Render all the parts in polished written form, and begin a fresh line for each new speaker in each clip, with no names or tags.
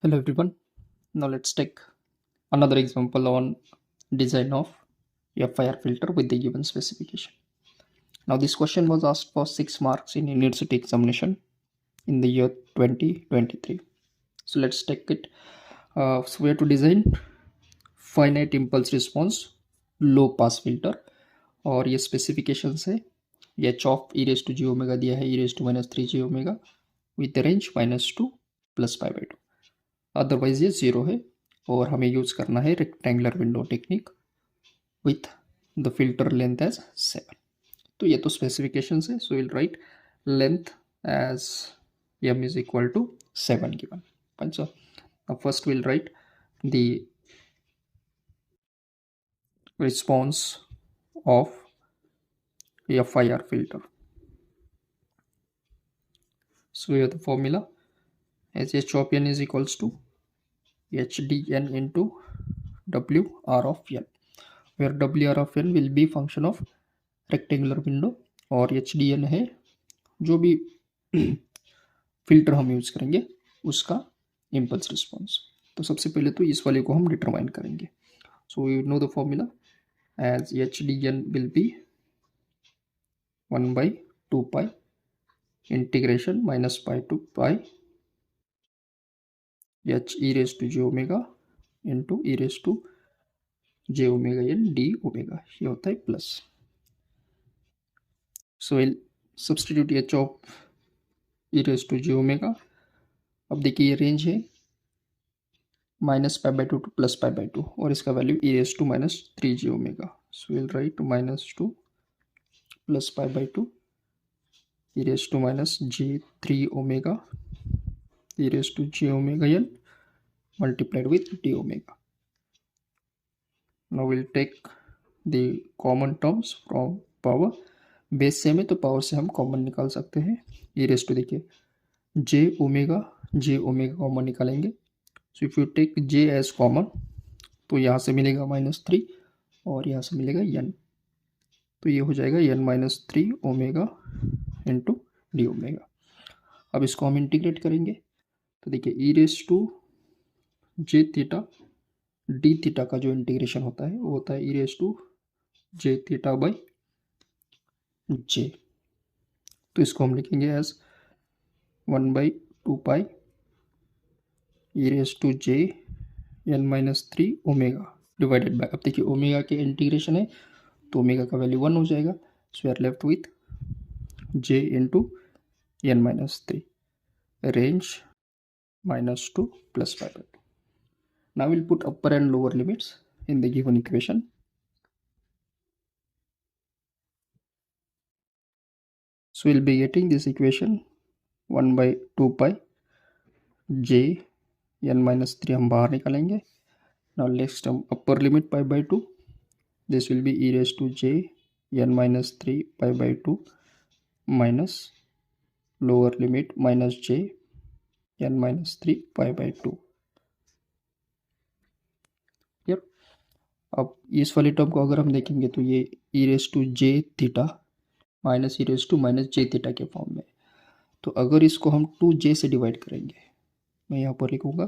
Hello everyone. Now let's take another example on design of FIR filter with the given specification. Now this question was asked for 6 marks in university examination in the year 2023. So let's take it. So we have to design finite impulse response low pass filter और ये specification है H of e raise to g omega दिया है e raise to minus three g omega with range -2 plus pi by two, otherwise ये zero है और हमें use करना है rectangular window technique with the filter length as 7. तो ये तो स्पेसिफिकेशन है. So will write length as m is equal to 7 given. Fine. So now first we'll write the response of FIR filter. So we have the formula as h of n is equals to hdn into wr of n, where wr of n will be function of rectangular window और hdn है जो भी filter हम use करेंगे उसका impulse response. तो सबसे पहले तो इस वाले को हम डिटरमाइन करेंगे. So we know the formula as hdn will be 1/2 pi integration minus pi to pi h e raised to j omega into e raised to j ओमेगा n d ओमेगा, ये होता है plus. So will substitute h of e raised to j omega. अब देखिए ये range है -π/2 to +π/2 और इसका value e raised to -3j omega. So will right -2 +π/2 e raised to -j3 omega e raised to j omega n multiplied with d omega. Now we'll take the common terms from power. Base same है तो power से हम common निकाल सकते हैं. ई raise to देखिए जे omega common निकालेंगे. So if you take J as common तो यहाँ से मिलेगा -3 और यहाँ से मिलेगा n, तो ये हो जाएगा n - 3 omega into d omega. अब इसको हम इंटीग्रेट करेंगे तो देखिए e raise to j theta d theta का जो इंटीग्रेशन होता है वो होता है e raise to j theta by j. तो इसको हम लिखेंगे as 1/2 pi e raise to j n - 3 omega divided by, अब देखिए ओमेगा के इंटीग्रेशन है तो ओमेगा का वैल्यू 1 हो जाएगा. So we are left with J into n - 3 range -2 plus 5. Now we'll put upper and lower limits in the given equation. So we'll be getting this equation 1/2 pi j n - 3 हम बाहर निकालेंगे. Now next हम upper limit pi/2, this will be e raised to j n - 3 pi/2 minus lower limit minus j n - 3 pi/2. Yep. अब इस वाली term को अगर हम देखेंगे तो ये e raised to j theta minus e raise to minus J theta के फॉर्म में. तो अगर इसको हम 2j से डिवाइड करेंगे, मैं यहाँ पर लिखूँगा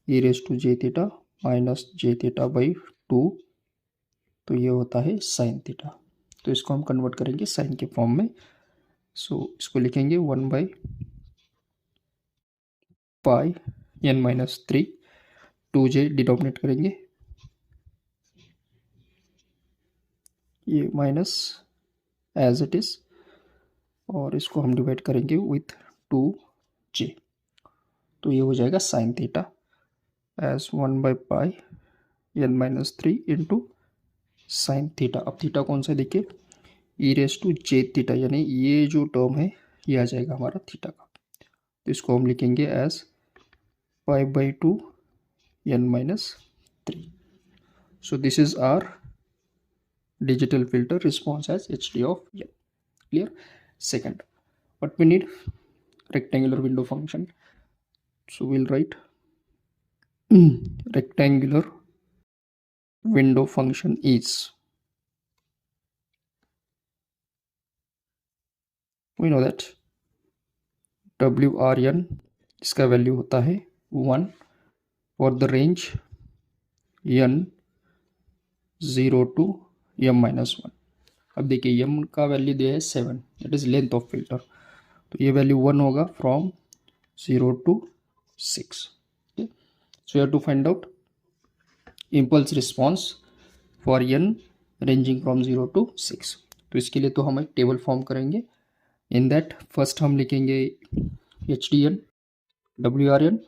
e raise to j theta minus J theta by 2, तो ये होता है साइन थीटा. तो इसको हम कन्वर्ट करेंगे साइन के फॉर्म में. सो इसको लिखेंगे 1/π n - 3, 2j डिनोमिनेट करेंगे, ये माइनस एज इट इज़ और इसको हम डिवाइड करेंगे विथ 2j, तो ये हो जाएगा sine theta as 1/π n - 3 into sine theta. अब थीटा कौन सा देखिए e raise to j theta, यानी ये जो टर्म है ये आ जाएगा हमारा थीटा का. तो इसको हम लिखेंगे as π/2 n - 3. So this is our digital filter response as hd of n. Clear? Second, what we need? Rectangular window function. So we'll write rectangular window function is, we know that wrn इसका value होता है 1 for the range n 0 to m-1। अब देखिए m का value दिया है 7, it is length of filter, तो ये वैल्यू 1 होगा from 0 to 6। So you have to find out impulse response for n ranging from 0 to 6। तो इसके लिए तो हम एक टेबल फॉर्म करेंगे। इन दैट फर्स्ट हम लिखेंगे H D N W R N,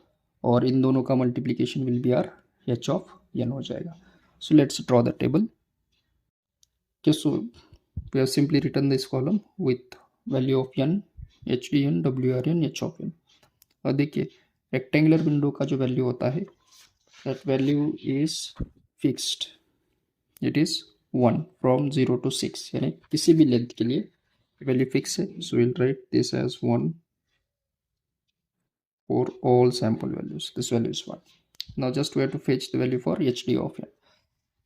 और इन दोनों का multiplication will be R H of N हो जाएगा। So let's draw the table. So we have simply written this column with value of N, H D N, W R N, H of N. और देखिए rectangular window का जो value होता है, that value is fixed, it is 1 from 0 to 6, यानी किसी भी length के लिए वैल्यू फिक्स है। So will write this as 1 for all sample values, this value is 1। now just we have to fetch the value for hd of n।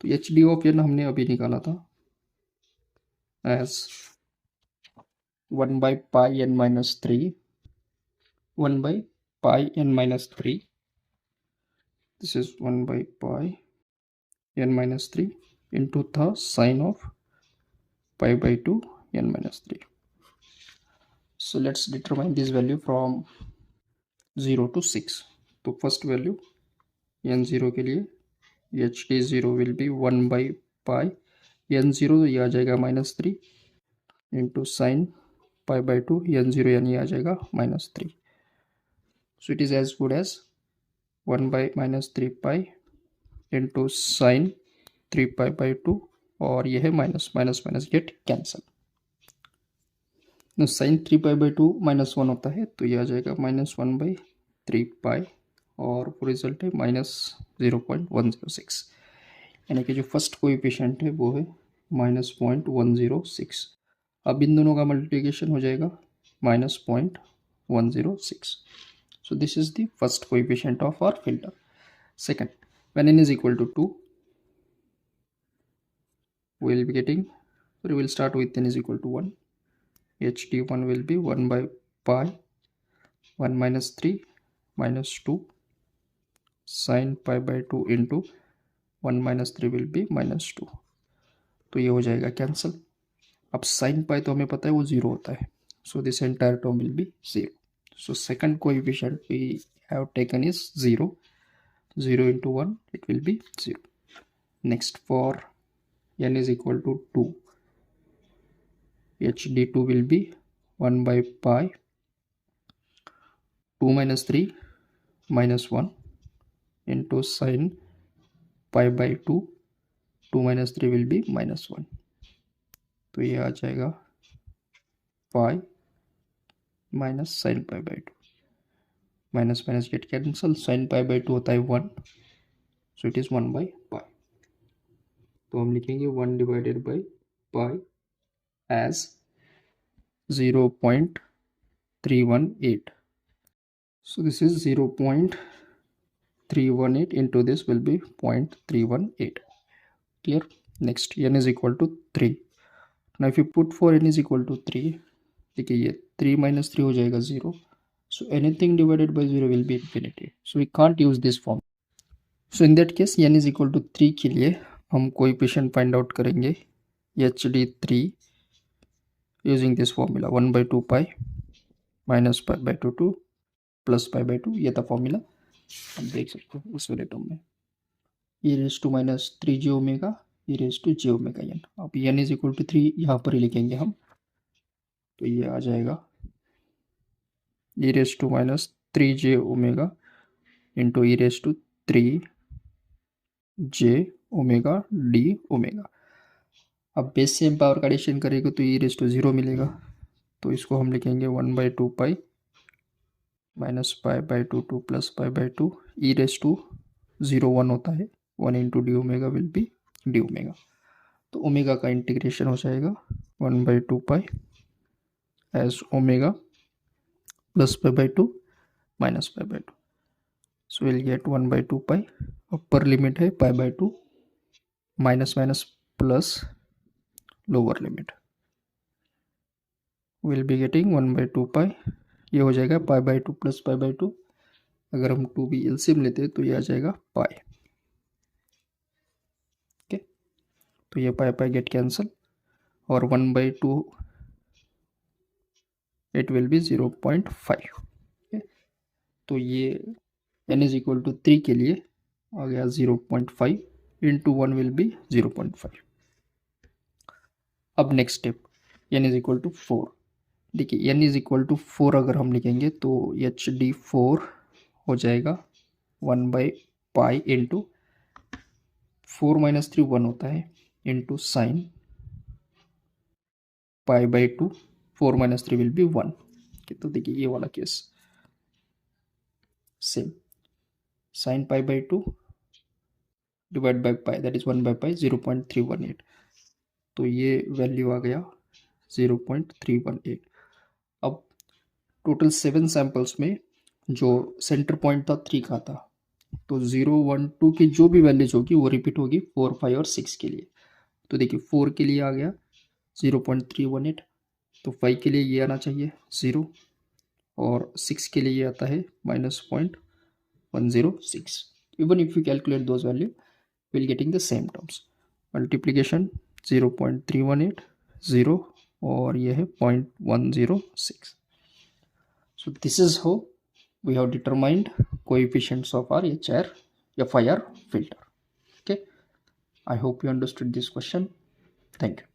तो hd of n हमने अभी निकाला था as 1 by pi n minus 3, 1 by pi n minus 3, this is 1 by pi n minus 3 into the sine of pi by 2 n minus 3। so let's determine this value from 0 to 6। तो first value n 0 के लिए H D 0 will be 1 by pi n 0, तो ये आ जाएगा -3 into sine pi by 2 n 0, यानी आ जाएगा -3। So it is as good as 1 by -3 pi into sine 3 pi by 2, और ये है minus minus minus get cancel. Sine 3 pi by 2 -1 होता है, तो ये आ जाएगा -1/3 पाई, और रिजल्ट है -0.106, यानी कि जो फर्स्ट कोएफिशिएंट है वो है -0.106। अब इन दोनों का मल्टीप्लिकेशन हो जाएगा -0.106। So this is the first coefficient of our filter. Second, when n is equal to 2, we will be getting, we will start with n is equal to 1, hd1 will be 1 by pi 1 minus 3 minus 2 sin pi by 2 into 1 minus 3 will be -2, तो ये हो जाएगा cancel. अब sin pi तो हमें पता है वो 0 होता है, so this entire term will be 0। So second coefficient we have taken is 0, 0 into 1 it will be 0। next for n is equal to 2, hd2 will be 1 by pi 2 minus 3 minus 1 into sin pi by 2, 2 minus 3 will be -1, तो ये आ जाएगा pi minus sine pi by 2, minus minus get cancel, sine pi by 2 होता है 1, so it is 1 by pi. तो हम लिखेंगे 1 divided by pi as 0.318। so this is 0.318 into this will be 0.318, clear। next n is equal to 3। now if you put for n is equal to 3, देखिए ये 3 minus 3 हो जाएगा 0, so anything divided by 0 will be infinity, so we can't use this form। so in that case n is equal to 3 के लिए हम coefficient find out करेंगे hd3 using this formula 1/2 pi minus pi by 2 plus pi by 2, ये था formula. आप देख सकते हो उस वाले टर्म में e⁻³ ओमेगा e⁻j⁻n। अब n इज इक्वल टू 3 यहाँ पर ही लिखेंगे हम, तो ये आ जाएगा e⁻3j omega into e⁻3j d omega. अब बेस सेम पावर का एडिशन करेंगे तो e⁻0 मिलेगा, तो इसको हम लिखेंगे 1/2 pi minus pi by 2 plus pi by 2 e⁻0 1 होता है, 1 into d omega will be d omega. तो ओमेगा का इंटीग्रेशन हो जाएगा 1/2 pi as omega plus pi by 2 minus pi by 2, so will get 1/2 pi. Upper limit है पाई by 2, minus minus plus lower limit will be getting 1/2 पाई, ये हो जाएगा पाई by 2 plus pi by 2 अगर हम 2b एलसीएम लेते हैं तो ये आ जाएगा पाई। ओके, तो ये पाई पाई गेट कैंसल और 1/2 इट विल बी 0.5। तो ये n इज इक्वल टू 3 के लिए आ गया 0.5 इंटू 1 विल बी 0.5। अब next step n is equal to 4। देखिए n इज इक्वल टू 4 अगर हम लिखेंगे तो HD4 हो जाएगा 1/पाई इंटू 4 - 3 1 होता है इंटू साइन π/2 4 - 3 विल बी 1। तो देखिए ये वाला case same sine π/2 divide by pi that is 1/पाई 0.318। तो ये वैल्यू आ गया 0.318। अब टोटल 7 सैंपल्स में जो सेंटर पॉइंट था 3 का था, तो 0 1 2 की जो भी वैल्यूज होगी वो रिपीट होगी 4 5 और 6 के लिए। तो देखिए 4 के लिए आ गया 0.318, तो 5 के लिए ये आना चाहिए 0 और 6 के लिए ये आता है -0.106। Even if you calculate those value will getting the same terms. Multiplication 0.318 0 और ये है 0.106। So this is how we have determined coefficients of our FIR filter. Okay, I hope you understood this question. Thank you.